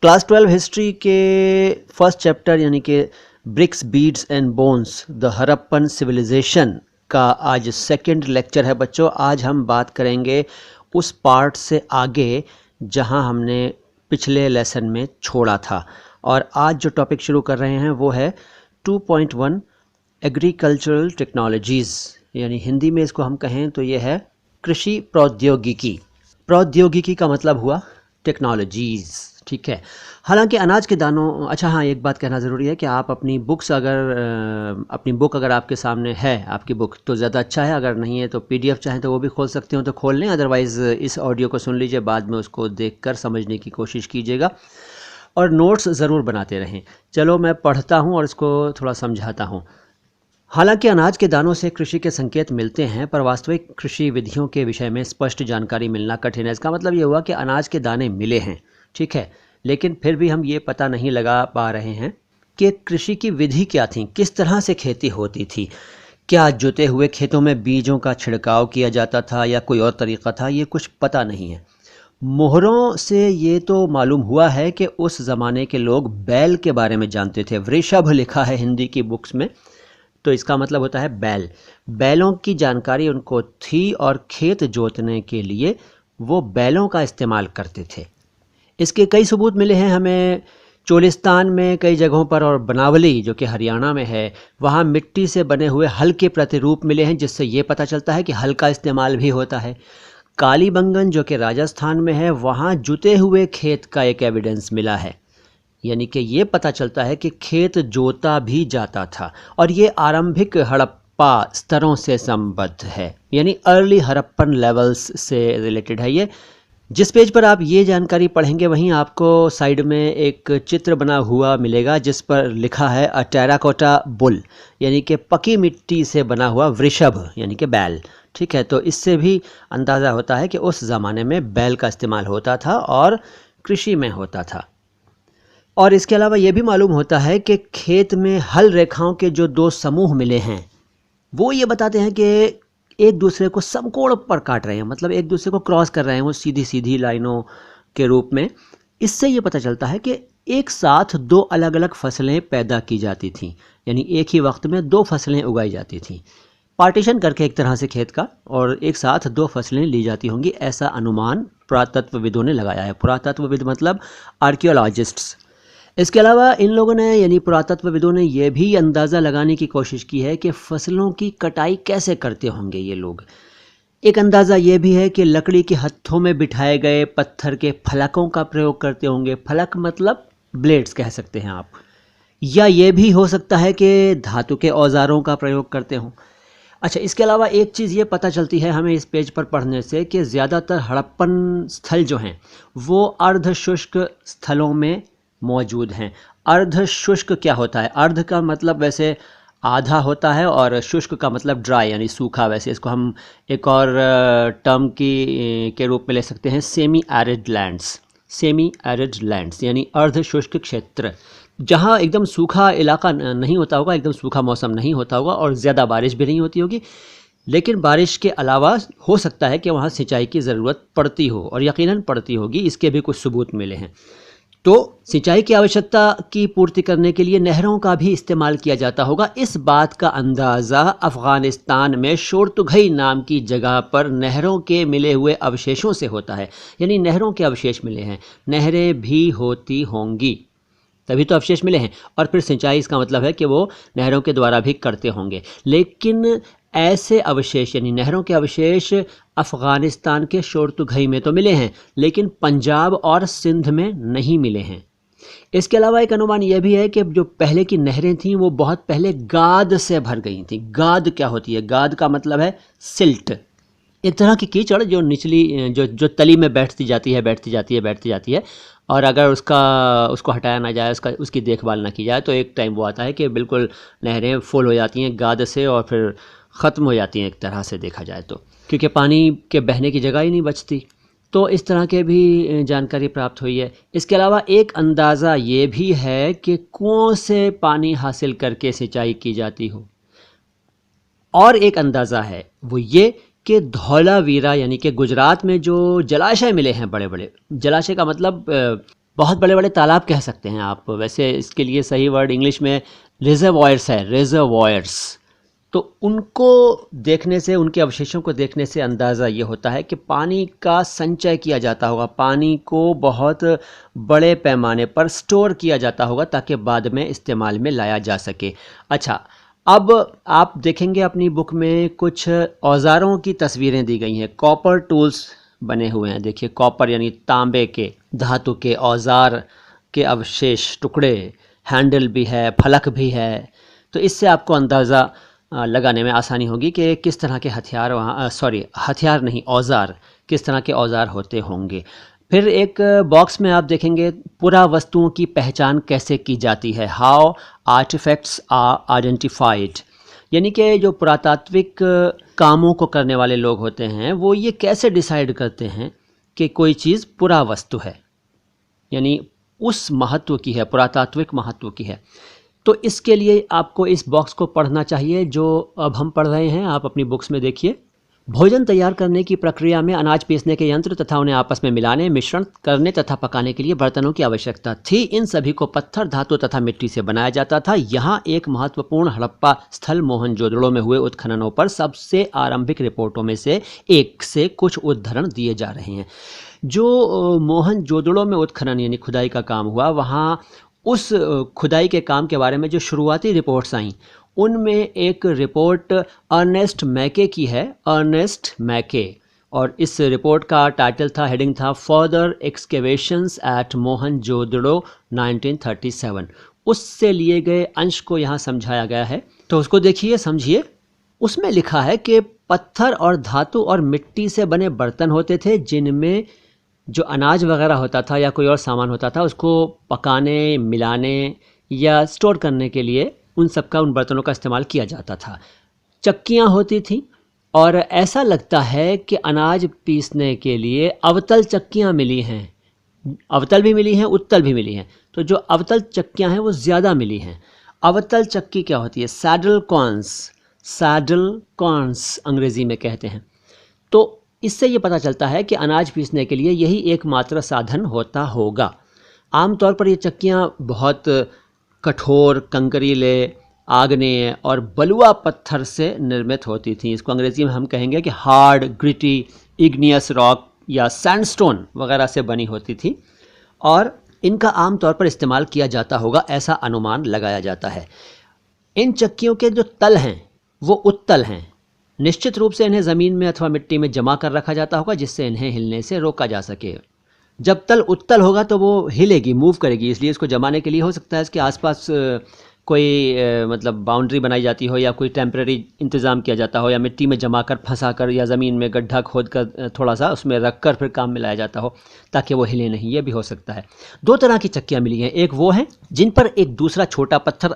Class 12 history के first chapter यानी कि bricks beads and bones the Harappan civilisation का आज सेकंड लेक्चर है बच्चों। आज हम बात करेंगे उस पार्ट से आगे जहां हमने पिछले लेसन में छोड़ा था, और आज जो टॉपिक शुरू कर रहे हैं वो है 2.1 एग्रीकल्चरल टेक्नोलॉजीज़, यानी हिंदी में इसको हम कहें तो ये है कृषि प्रौद्योगिकी। प्रौद्योगिकी का मतलब हुआ टेक्नोलॉजीज़, ठीक है। हालांकि अनाज के दानों, अच्छा हाँ, एक बात कहना ज़रूरी है कि आप अपनी बुक्स अपनी बुक अगर आपके सामने है, आपकी बुक, तो ज़्यादा अच्छा है। अगर नहीं है तो PDF चाहें तो वो भी खोल सकते हो तो खोल लें, अदरवाइज़ इस ऑडियो को सुन लीजिए, बाद में उसको देखकर समझने की कोशिश कीजिएगा और नोट्स ज़रूर बनाते रहें। चलो मैं पढ़ता हूँ और इसको थोड़ा समझाता हूँ। हालांकि अनाज के दानों से कृषि के संकेत मिलते हैं, पर वास्तविक कृषि विधियों के विषय में स्पष्ट जानकारी मिलना कठिन है। इसका मतलब ये हुआ कि अनाज के दाने मिले हैं, ठीक है, लेकिन फिर भी हम ये पता नहीं लगा पा रहे हैं कि कृषि की विधि क्या थी, किस तरह से खेती होती थी, क्या जुते हुए खेतों में बीजों का छिड़काव किया जाता था या कोई और तरीका था, ये कुछ पता नहीं है। मोहरों से ये तो मालूम हुआ है कि उस ज़माने के लोग बैल के बारे में जानते थे। वृषभ लिखा है हिंदी की बुक्स में, तो इसका मतलब होता है बैल। बैलों की जानकारी उनको थी और खेत जोतने के लिए वो बैलों का इस्तेमाल करते थे। इसके कई सबूत मिले हैं हमें चोलिस्तान में कई जगहों पर, और बनावली जो कि हरियाणा में है, वहाँ मिट्टी से बने हुए हल के प्रतिरूप मिले हैं, जिससे ये पता चलता है कि हल का इस्तेमाल भी होता है। कालीबंगन जो कि राजस्थान में है, वहाँ जुते हुए खेत का एक एविडेंस मिला है, यानी कि ये पता चलता है कि खेत जोता भी जाता था, और ये आरंभिक हड़प्पा स्तरों से संबद्ध है, यानी अर्ली हड़प्पन लेवल्स से रिलेटेड है। ये जिस पेज पर आप ये जानकारी पढ़ेंगे वहीं आपको साइड में एक चित्र बना हुआ मिलेगा जिस पर लिखा है अ टेराकोटा बुल, यानी कि पकी मिट्टी से बना हुआ वृषभ यानी कि बैल, ठीक है। तो इससे भी अंदाज़ा होता है कि उस ज़माने में बैल का इस्तेमाल होता था और कृषि में होता था। और इसके अलावा ये भी मालूम होता है कि खेत में हल रेखाओं के जो दो समूह मिले हैं वो ये बताते हैं कि एक दूसरे को समकोण पर काट रहे हैं, मतलब एक दूसरे को क्रॉस कर रहे हैं, वो सीधी सीधी लाइनों के रूप में। इससे ये पता चलता है कि एक साथ दो अलग अलग फसलें पैदा की जाती थीं, यानी एक ही वक्त में दो फसलें उगाई जाती थीं, पार्टीशन करके एक तरह से खेत का, और एक साथ दो फसलें ली जाती होंगी, ऐसा अनुमान पुरातत्वविदों ने लगाया है। पुरातत्वविद मतलब आर्कियोलॉजिस्ट्स। इसके अलावा इन लोगों ने, यानी पुरातत्वविदों ने, यह भी अंदाज़ा लगाने की कोशिश की है कि फसलों की कटाई कैसे करते होंगे ये लोग। एक अंदाज़ा ये भी है कि लकड़ी के हत्थों में बिठाए गए पत्थर के फलकों का प्रयोग करते होंगे। फलक मतलब ब्लेड्स कह सकते हैं आप, या ये भी हो सकता है कि धातु के औजारों का प्रयोग करते हों। अच्छा, इसके अलावा एक चीज़ ये पता चलती है हमें इस पेज पर पढ़ने से कि ज़्यादातर हड़प्पन स्थल जो हैं वो अर्ध शुष्क स्थलों में मौजूद हैं। अर्ध शुष्क क्या होता है? अर्ध का मतलब वैसे आधा होता है और शुष्क का मतलब ड्राई यानी सूखा। वैसे इसको हम एक और टर्म के रूप में ले सकते हैं, semi arid lands. Semi arid lands यानी अर्ध शुष्क क्षेत्र, जहाँ एकदम सूखा इलाका नहीं होता होगा, एकदम सूखा मौसम नहीं होता होगा और ज़्यादा बारिश भी नहीं होती होगी, लेकिन बारिश के अलावा हो सकता है कि वहाँ सिंचाई की ज़रूरत पड़ती हो, और यकीनन पड़ती होगी। इसके भी कुछ सबूत मिले हैं। तो सिंचाई की आवश्यकता की पूर्ति करने के लिए नहरों का भी इस्तेमाल किया जाता होगा। इस बात का अंदाज़ा अफ़गानिस्तान में शोरतुघई नाम की जगह पर नहरों के मिले हुए अवशेषों से होता है, यानी नहरों के अवशेष मिले हैं। नहरें भी होती होंगी तभी तो अवशेष मिले हैं, और फिर सिंचाई, इसका मतलब है कि वो नहरों के द्वारा भी करते होंगे। लेकिन ऐसे अवशेष यानी नहरों के अवशेष अफ़गानिस्तान के शोरतुघई में तो मिले हैं, लेकिन पंजाब और सिंध में नहीं मिले हैं। इसके अलावा एक अनुमान यह भी है कि जो पहले की नहरें थीं वो बहुत पहले गाद से भर गई थीं। गाद क्या होती है? गाद का मतलब है सिल्ट, एक तरह की कीचड़ जो निचली जो तली में बैठती जाती है, और अगर उसको हटाया ना जाए, उसकी देखभाल ना की जाए, तो एक टाइम वो आता है कि बिल्कुल नहरें फुल हो जाती हैं गाद से और फिर ख़त्म हो जाती हैं एक तरह से देखा जाए तो, क्योंकि पानी के बहने की जगह ही नहीं बचती। तो इस तरह के भी जानकारी प्राप्त हुई है। इसके अलावा एक अंदाज़ा ये भी है कि कुओं से पानी हासिल करके सिंचाई की जाती हो, और एक अंदाज़ा है वो ये कि धौलावीरा यानी कि गुजरात में जो जलाशय मिले हैं, बड़े बड़े जलाशय का मतलब बहुत बड़े बड़े तालाब कह सकते हैं आप, वैसे इसके लिए सही वर्ड इंग्लिश में रिजर्वॉयर्स है, रिजर्वॉयर्स। तो उनको देखने से, उनके अवशेषों को देखने से अंदाज़ा ये होता है कि पानी का संचय किया जाता होगा, पानी को बहुत बड़े पैमाने पर स्टोर किया जाता होगा ताकि बाद में इस्तेमाल में लाया जा सके। अच्छा, अब आप देखेंगे अपनी बुक में कुछ औज़ारों की तस्वीरें दी गई हैं, कॉपर टूल्स बने हुए हैं। देखिए, कॉपर यानी तांबे के धातु के औज़ार के अवशेष, टुकड़े, हैंडल भी है, फलक भी है। तो इससे आपको अंदाज़ा लगाने में आसानी होगी कि किस तरह के हथियार वहाँ, हथियार नहीं, औज़ार, किस तरह के औज़ार होते होंगे। फिर एक बॉक्स में आप देखेंगे पुरा वस्तुओं की पहचान कैसे की जाती है, हाउ आर्टिफैक्ट्स आर आइडेंटिफाइड, यानी कि जो पुरातात्विक कामों को करने वाले लोग होते हैं वो ये कैसे डिसाइड करते हैं कि कोई चीज़ पुरा वस्तु है, यानी उस महत्व की है, पुरातात्विक महत्व की है। तो इसके लिए आपको इस बॉक्स को पढ़ना चाहिए जो अब हम पढ़ रहे हैं, आप अपनी बुक्स में देखिए। भोजन तैयार करने की प्रक्रिया में अनाज पीसने के यंत्र तथा उन्हें आपस में मिलाने, मिश्रण करने तथा पकाने के लिए बर्तनों की आवश्यकता थी। इन सभी को पत्थर, धातु तथा मिट्टी से बनाया जाता था। यहाँ एक महत्वपूर्ण हड़प्पा स्थल मोहनजोदड़ो में हुए उत्खननों पर सबसे आरंभिक रिपोर्टों में से एक से कुछ उदाहरण दिए जा रहे हैं। जो मोहनजोदड़ो में उत्खनन यानी खुदाई का काम हुआ, वहाँ उस खुदाई के काम के बारे में जो शुरुआती रिपोर्ट्स आई, उनमें एक रिपोर्ट अर्नेस्ट मैके की है, अर्नेस्ट मैके, और इस रिपोर्ट का टाइटल था, हेडिंग था, फर्दर एक्सकेवेशंस एट मोहनजोदड़ो 1937। उससे लिए गए अंश को यहाँ समझाया गया है, तो उसको देखिए, समझिए। उसमें लिखा है कि पत्थर और धातु और मिट्टी से बने बर्तन होते थे जिनमें जो अनाज वगैरह होता था या कोई और सामान होता था उसको पकाने, मिलाने या स्टोर करने के लिए उन बर्तनों का इस्तेमाल किया जाता था। चक्कियाँ होती थीं और ऐसा लगता है कि अनाज पीसने के लिए अवतल चक्कियाँ मिली हैं, अवतल भी मिली हैं, उत्तल भी मिली हैं। तो जो अवतल चक्कियाँ हैं वो ज़्यादा मिली हैं। अवतल चक्की क्या होती है? सैडल कॉर्न्स, सैडल कॉर्न्स अंग्रेज़ी में कहते हैं। तो इससे ये पता चलता है कि अनाज पीसने के लिए यही एकमात्र साधन होता होगा। आमतौर पर ये चक्कियाँ बहुत कठोर, कंकरीले, आग्नेय और बलुआ पत्थर से निर्मित होती थीं। इसको अंग्रेज़ी में हम कहेंगे कि हार्ड, ग्रिटी, इग्नियस रॉक या सैंडस्टोन वगैरह से बनी होती थी और इनका आमतौर पर इस्तेमाल किया जाता होगा, ऐसा अनुमान लगाया जाता है। इन चक्कियों के जो तल हैं वो उत्तल हैं। निश्चित रूप से इन्हें ज़मीन में अथवा मिट्टी में जमा कर रखा जाता होगा जिससे इन्हें हिलने से रोका जा सके। जब तल उत्तल होगा तो वो हिलेगी, मूव करेगी, इसलिए इसको जमाने के लिए हो सकता है इसके आसपास कोई मतलब बाउंड्री बनाई जाती हो या कोई टेम्परेरी इंतज़ाम किया जाता हो या मिट्टी में जमा कर, फंसा कर या ज़मीन में गड्ढा खोद कर थोड़ा सा उसमें रख कर फिर काम में लाया जाता हो ताकि वो हिले नहीं, ये भी हो सकता है। दो तरह की चक्कियाँ मिली हैं, एक वो हैं जिन पर एक दूसरा छोटा पत्थर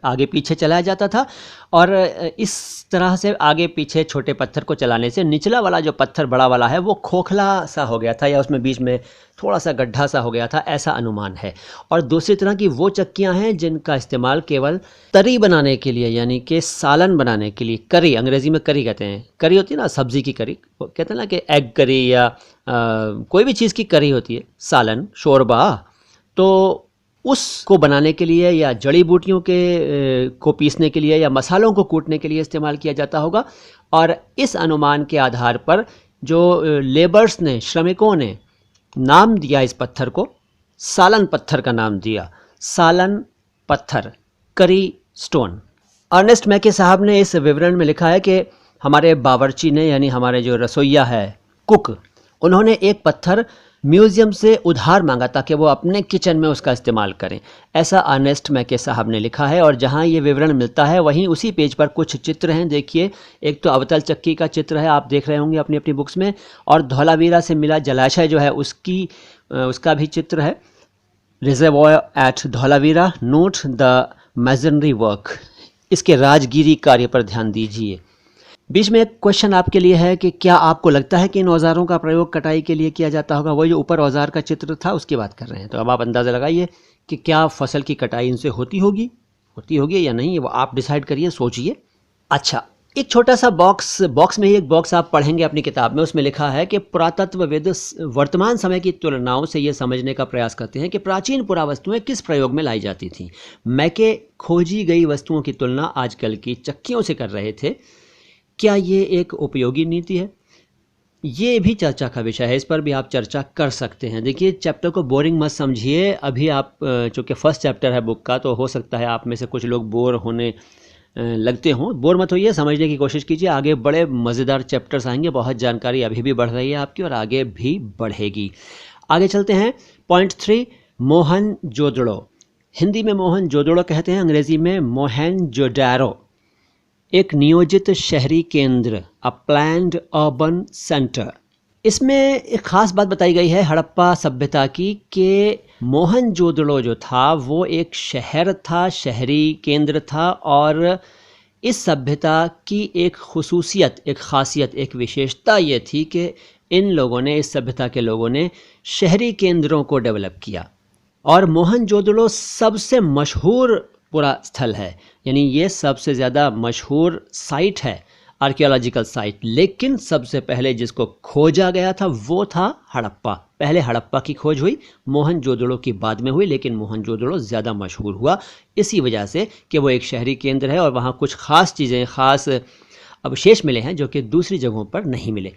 आगे पीछे चलाया जाता था और इस तरह से आगे पीछे छोटे पत्थर को चलाने से निचला वाला जो पत्थर बड़ा वाला है वो खोखला सा हो गया था या उसमें बीच में थोड़ा सा गड्ढा सा हो गया था, ऐसा अनुमान है। और दूसरी तरह की वो चक्कियां हैं जिनका इस्तेमाल केवल तरी बनाने के लिए, यानी कि सालन बनाने के लिए, करी, अंग्रेज़ी में करी कहते हैं, करी होती है ना सब्ज़ी की करी, कहते हैं ना कि एग करी या कोई भी चीज़ की करी होती है, सालन, शोरबा, तो उसको बनाने के लिए या जड़ी बूटियों के को पीसने के लिए या मसालों को कूटने के लिए इस्तेमाल किया जाता होगा। और इस अनुमान के आधार पर जो लेबर्स ने, श्रमिकों ने नाम दिया इस पत्थर को, सालन पत्थर का नाम दिया, सालन पत्थर, करी स्टोन। अर्नेस्ट मैके साहब ने इस विवरण में लिखा है कि हमारे बावर्ची ने, यानी हमारे जो रसोइया है, कुक, उन्होंने एक पत्थर म्यूज़ियम से उधार मांगा ताकि वो अपने किचन में उसका इस्तेमाल करें, ऐसा अर्नेस्ट मैके साहब ने लिखा है। और जहाँ ये विवरण मिलता है वहीं उसी पेज पर कुछ चित्र हैं, देखिए। एक तो अवतल चक्की का चित्र है, आप देख रहे होंगे अपनी अपनी बुक्स में, और धौलावीरा से मिला जलाशय जो है उसका भी चित्र है, reservoir at Dholavira, note the masonry work, इसके राजगिरी कार्य पर ध्यान दीजिए। बीच में एक क्वेश्चन आपके लिए है कि क्या आपको लगता है कि इन औजारों का प्रयोग कटाई के लिए किया जाता होगा? वही जो ऊपर औजार का चित्र था उसकी बात कर रहे हैं। तो अब आप अंदाज़ा लगाइए कि क्या फसल की कटाई इनसे होती होगी या नहीं, वो आप डिसाइड करिए, सोचिए। अच्छा, एक छोटा सा बॉक्स में ही एक बॉक्स आप पढ़ेंगे अपनी किताब में, उसमें लिखा है कि पुरातत्वविद वर्तमान समय की तुलनाओं से ये समझने का प्रयास करते हैं कि प्राचीन पुरावस्तुएं किस प्रयोग में लाई जाती थीं। मैके खोजी गई वस्तुओं की तुलना आजकल की चक्कियों से कर रहे थे। क्या ये एक उपयोगी नीति है? ये भी चर्चा का विषय है, इस पर भी आप चर्चा कर सकते हैं। देखिए, चैप्टर को बोरिंग मत समझिए। अभी आप चूँकि फर्स्ट चैप्टर है बुक का, तो हो सकता है आप में से कुछ लोग बोर होने लगते हों। बोर मत होइए, समझने की कोशिश कीजिए। आगे बड़े मज़ेदार चैप्टर्स आएंगे, बहुत जानकारी अभी भी बढ़ रही है आपकी और आगे भी बढ़ेगी। आगे चलते हैं। पॉइंट 3, मोहनजोदड़ो। हिंदी में मोहनजोदड़ो कहते हैं, अंग्रेज़ी में मोहनजोदारो। एक नियोजित शहरी केंद्र, अ प्लान्ड अर्बन सेंटर। इसमें एक ख़ास बात बताई गई है हड़प्पा सभ्यता की कि मोहनजोदड़ो जो था वो एक शहर था, शहरी केंद्र था, और इस सभ्यता की एक खुसूसियत, एक ख़ासियत, एक विशेषता ये थी कि इन लोगों ने, इस सभ्यता के लोगों ने शहरी केंद्रों को डेवलप किया। और मोहनजोदड़ो सबसे मशहूर पूरा स्थल है, यानी ये सबसे ज़्यादा मशहूर साइट है, आर्कियोलॉजिकल साइट। लेकिन सबसे पहले जिसको खोजा गया था वो था हड़प्पा। पहले हड़प्पा की खोज हुई, मोहनजोदड़ो की बाद में हुई, लेकिन मोहनजोदड़ो ज़्यादा मशहूर हुआ इसी वजह से कि वो एक शहरी केंद्र है और वहाँ कुछ ख़ास चीज़ें, ख़ास अवशेष मिले हैं जो कि दूसरी जगहों पर नहीं मिले।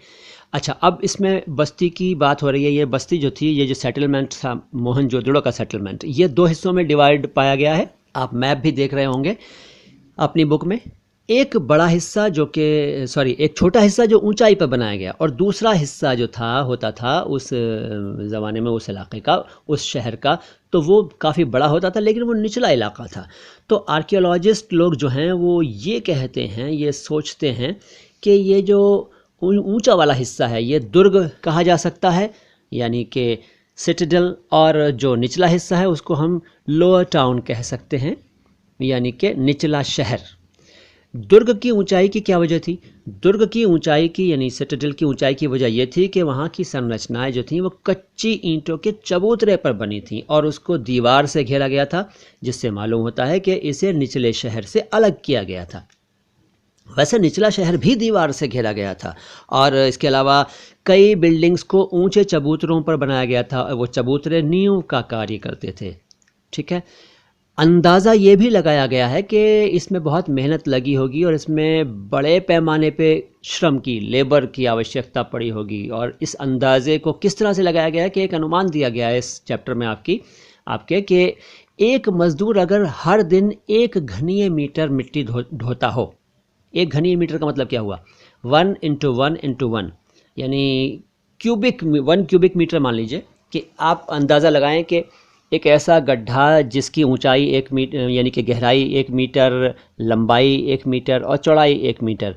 अच्छा, अब इसमें बस्ती की बात हो रही है। ये बस्ती जो थी, ये जो सेटलमेंट था मोहनजोदड़ो का सेटलमेंट, ये 2 हिस्सों में डिवाइड पाया गया है। आप मैप भी देख रहे होंगे अपनी बुक में। एक बड़ा हिस्सा जो कि एक छोटा हिस्सा जो ऊंचाई पर बनाया गया, और दूसरा हिस्सा जो था होता था उस ज़माने में, उस इलाके का, उस शहर का, तो वो काफ़ी बड़ा होता था, लेकिन वो निचला इलाका था। तो आर्कियोलॉजिस्ट लोग जो हैं वो ये कहते हैं, ये सोचते हैं कि ये जो ऊंचा वाला हिस्सा है ये दुर्ग कहा जा सकता है, यानी कि सिटाडेल, और जो निचला हिस्सा है उसको हम लोअर टाउन कह सकते हैं, यानी कि निचला शहर। दुर्ग की ऊंचाई की क्या वजह थी? दुर्ग की ऊंचाई की, यानी सिटाडेल की ऊंचाई की वजह यह थी कि वहाँ की संरचनाएं जो थीं वो कच्ची ईंटों के चबूतरे पर बनी थीं और उसको दीवार से घेरा गया था, जिससे मालूम होता है कि इसे निचले शहर से अलग किया गया था। वैसे निचला शहर भी दीवार से घेरा गया था, और इसके अलावा कई बिल्डिंग्स को ऊंचे चबूतरों पर बनाया गया था, और वो चबूतरे नींव का कार्य करते थे। ठीक है। अंदाज़ा ये भी लगाया गया है कि इसमें बहुत मेहनत लगी होगी और इसमें बड़े पैमाने पे श्रम की, लेबर की आवश्यकता पड़ी होगी। और इस अंदाज़े को किस तरह से लगाया गया है कि एक अनुमान दिया गया है इस चैप्टर में आपके कि एक मज़दूर अगर हर दिन 1 घनीय मीटर मिट्टी ढोता हो। 1 घनीय मीटर का मतलब क्या हुआ? 1 × 1 × 1, यानी 1 क्यूबिक मीटर। मान लीजिए कि आप अंदाज़ा लगाएं कि एक ऐसा गड्ढा जिसकी ऊंचाई 1 मीटर, यानी कि गहराई 1 मीटर, लंबाई 1 मीटर और चौड़ाई 1 मीटर,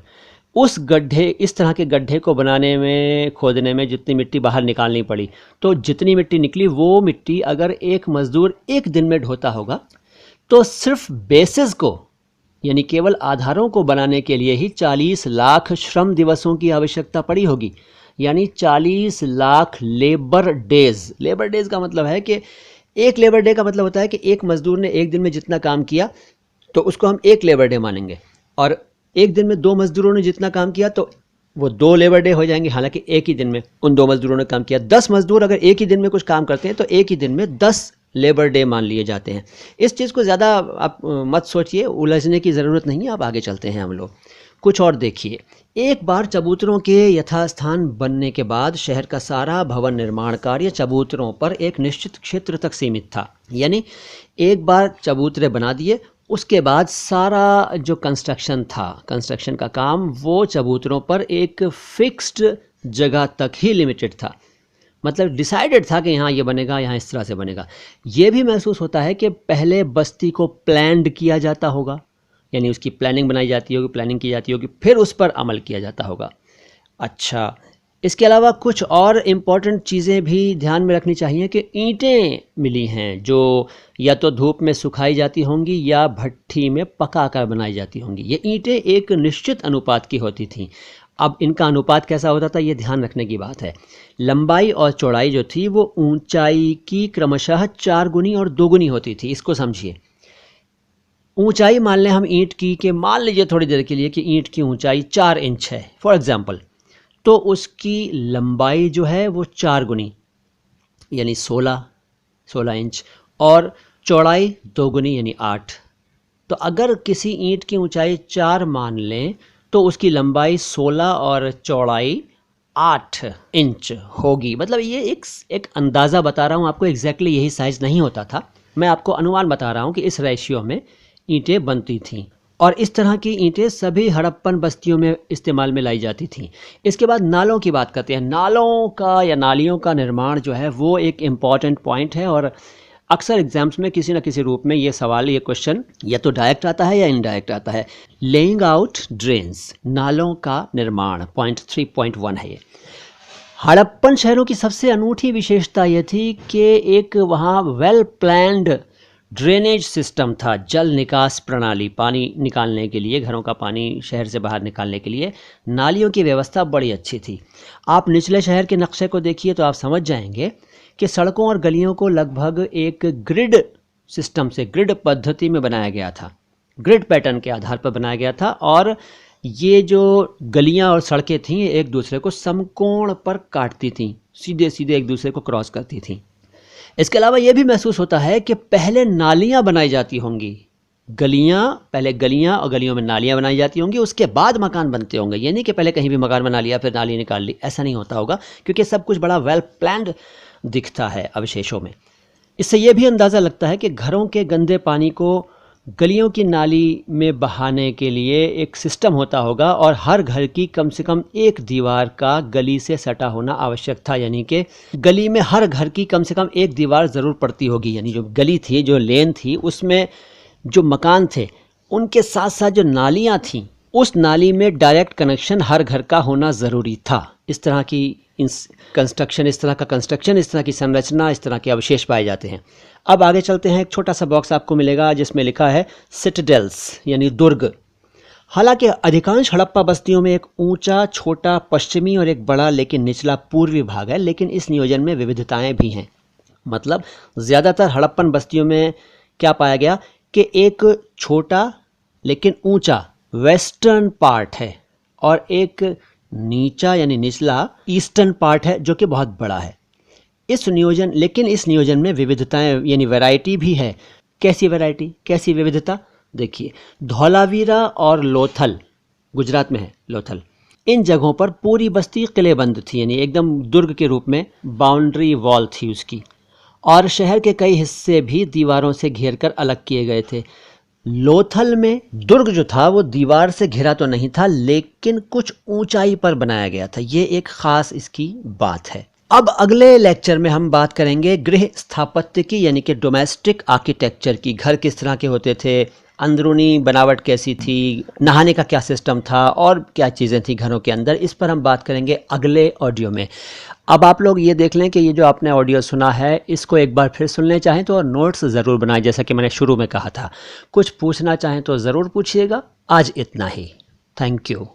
उस गड्ढे, इस तरह के गड्ढे को बनाने में, खोदने में जितनी मिट्टी बाहर निकालनी पड़ी, तो जितनी मिट्टी निकली वो मिट्टी अगर एक मज़दूर 1 दिन में ढोता होगा, तो सिर्फ बेसिस को, यानी केवल आधारों को बनाने के लिए ही 40 लाख श्रम दिवसों की आवश्यकता पड़ी होगी, यानी 40 lakh labour days. Labour days का मतलब है कि एक लेबर डे का मतलब होता है कि एक मज़दूर ने 1 दिन में जितना काम किया तो उसको हम 1 लेबर डे मानेंगे, और 1 दिन में 2 मज़दूरों ने जितना काम किया तो वो 2 लेबर डे हो जाएंगे, हालांकि एक ही दिन में उन 2 मज़दूरों ने काम किया। 10 मज़दूर अगर एक ही दिन में कुछ काम करते हैं तो एक ही दिन में 10 लेबर डे मान लिए जाते हैं। इस चीज़ को ज़्यादा आप मत सोचिए, उलझने की ज़रूरत नहीं है। आप आगे चलते हैं हम लोग, कुछ और देखिए। एक बार चबूतरों के यथास्थान बनने के बाद शहर का सारा भवन निर्माण कार्य चबूतरों पर एक निश्चित क्षेत्र तक सीमित था, यानी एक बार चबूतरे बना दिए, उसके बाद सारा जो कंस्ट्रक्शन का काम, वो चबूतरों पर एक फिक्स्ड जगह तक ही लिमिटेड था। मतलब डिसाइडेड था कि यहाँ ये बनेगा, यहाँ इस तरह से बनेगा। ये भी महसूस होता है कि पहले बस्ती को प्लान्ड किया जाता होगा, यानी उसकी प्लानिंग बनाई जाती होगी, प्लानिंग की जाती होगी, फिर उस पर अमल किया जाता होगा। अच्छा, इसके अलावा कुछ और इम्पॉर्टेंट चीज़ें भी ध्यान में रखनी चाहिए कि ईंटें मिली हैं जो या तो धूप में सुखाई जाती होंगी या भट्ठी में पका कर बनाई जाती होंगी। ये ईंटें एक निश्चित अनुपात की होती थीं। अब इनका अनुपात कैसा होता था, ये ध्यान रखने की बात है। लंबाई और चौड़ाई जो थी वो ऊंचाई की क्रमशः 4 गुनी और 2 गुनी होती थी। इसको समझिए। ऊंचाई मान लें हम ईंट की, कि मान लीजिए थोड़ी देर के लिए कि ईंट की ऊंचाई 4 इंच है फॉर एग्जांपल, तो उसकी लंबाई जो है वो 4 गुनी यानी 16 इंच, और चौड़ाई 2 गुनी यानी 8। तो अगर किसी ईंट की ऊंचाई 4 मान लें तो उसकी लंबाई 16 और चौड़ाई 8 इंच होगी। मतलब ये एक अंदाज़ा बता रहा हूँ आपको, एग्जैक्टली यही साइज़ नहीं होता था, मैं आपको अनुमान बता रहा हूँ कि इस रेशियो में ईंटें बनती थीं। और इस तरह की ईंटें सभी हड़प्पन बस्तियों में इस्तेमाल में लाई जाती थीं। इसके बाद नालों की बात करते हैं। नालों का या नालियों का निर्माण जो है वो एक इम्पॉर्टेंट पॉइंट है, और अक्सर एग्जाम्स में किसी न किसी रूप में ये सवाल, ये क्वेश्चन या तो डायरेक्ट आता है या इनडायरेक्ट आता है। लेइंग आउट ड्रेन्स, नालों का निर्माण, पॉइंट 3.1 है ये। हड़प्पन शहरों की सबसे अनूठी विशेषता ये थी कि एक वहाँ वेल प्लान्ड ड्रेनेज सिस्टम था, जल निकास प्रणाली, पानी निकालने के लिए, घरों का पानी शहर से बाहर निकालने के लिए नालियों की व्यवस्था बड़ी अच्छी थी। आप निचले शहर के नक्शे को देखिए तो आप समझ जाएंगे कि सड़कों और गलियों को लगभग एक ग्रिड सिस्टम से, ग्रिड पद्धति में बनाया गया था, ग्रिड पैटर्न के आधार पर बनाया गया था, और ये जो गलियां और सड़कें थीं एक दूसरे को समकोण पर काटती थीं, सीधे सीधे एक दूसरे को क्रॉस करती थीं। इसके अलावा ये भी महसूस होता है कि पहले नालियां बनाई जाती होंगी, पहले गलियां और गलियों में नालियां बनाई जाती होंगी, उसके बाद मकान बनते होंगे। ये नहीं कि पहले कहीं भी मकान बना लिया फिर नाली निकाल ली, ऐसा नहीं होता होगा, क्योंकि सब कुछ बड़ा वेल प्लान्ड दिखता है अवशेषों में। इससे यह भी अंदाज़ा लगता है कि घरों के गंदे पानी को गलियों की नाली में बहाने के लिए एक सिस्टम होता होगा, और हर घर की कम से कम एक दीवार का गली से सटा होना आवश्यक था, यानी कि गली में हर घर की कम से कम एक दीवार ज़रूर पड़ती होगी। यानी जो गली थी, जो लेन थी, उसमें जो मकान थे उनके साथ साथ जो नालियाँ थीं, उस नाली में डायरेक्ट कनेक्शन हर घर का होना ज़रूरी था। इस तरह की इस तरह का कंस्ट्रक्शन, इस तरह की संरचना, इस तरह के अवशेष पाए जाते हैं। अब आगे चलते हैं। एक छोटा सा बॉक्स आपको मिलेगा जिसमें लिखा है सिटाडेल्स यानी दुर्ग। हालांकि अधिकांश हड़प्पा बस्तियों में एक ऊंचा छोटा पश्चिमी और एक बड़ा लेकिन निचला पूर्वी भाग है, लेकिन इस नियोजन में विविधताएं भी हैं। मतलब ज़्यादातर हड़प्पन बस्तियों में क्या पाया गया कि एक छोटा लेकिन ऊंचा वेस्टर्न पार्ट है, और एक नीचा यानी निचला ईस्टर्न पार्ट है जो कि बहुत बड़ा है। इस नियोजन में विविधताएं यानी वैरायटी भी है। कैसी वैरायटी, कैसी विविधता? देखिए, धौलावीरा और लोथल, गुजरात में है लोथल, इन जगहों पर पूरी बस्ती किलेबंद थी, यानी एकदम दुर्ग के रूप में बाउंड्री वॉल थी उसकी, और शहर के कई हिस्से भी दीवारों से घेर कर अलग किए गए थे। लोथल में दुर्ग जो था वो दीवार से घिरा तो नहीं था, लेकिन कुछ ऊंचाई पर बनाया गया था। ये एक खास इसकी बात है। अब अगले लेक्चर में हम बात करेंगे गृह स्थापत्य की, यानी कि डोमेस्टिक आर्किटेक्चर की। घर किस तरह के होते थे, अंदरूनी बनावट कैसी थी, नहाने का क्या सिस्टम था, और क्या चीज़ें थी घरों के अंदर। इस पर हम बात करेंगे अगले ऑडियो में। अब आप लोग ये देख लें कि ये जो आपने ऑडियो सुना है इसको एक बार फिर सुनने चाहें तो, और नोट्स ज़रूर बनाएं, जैसा कि मैंने शुरू में कहा था। कुछ पूछना चाहें तो ज़रूर पूछिएगा। आज इतना ही। Thank you.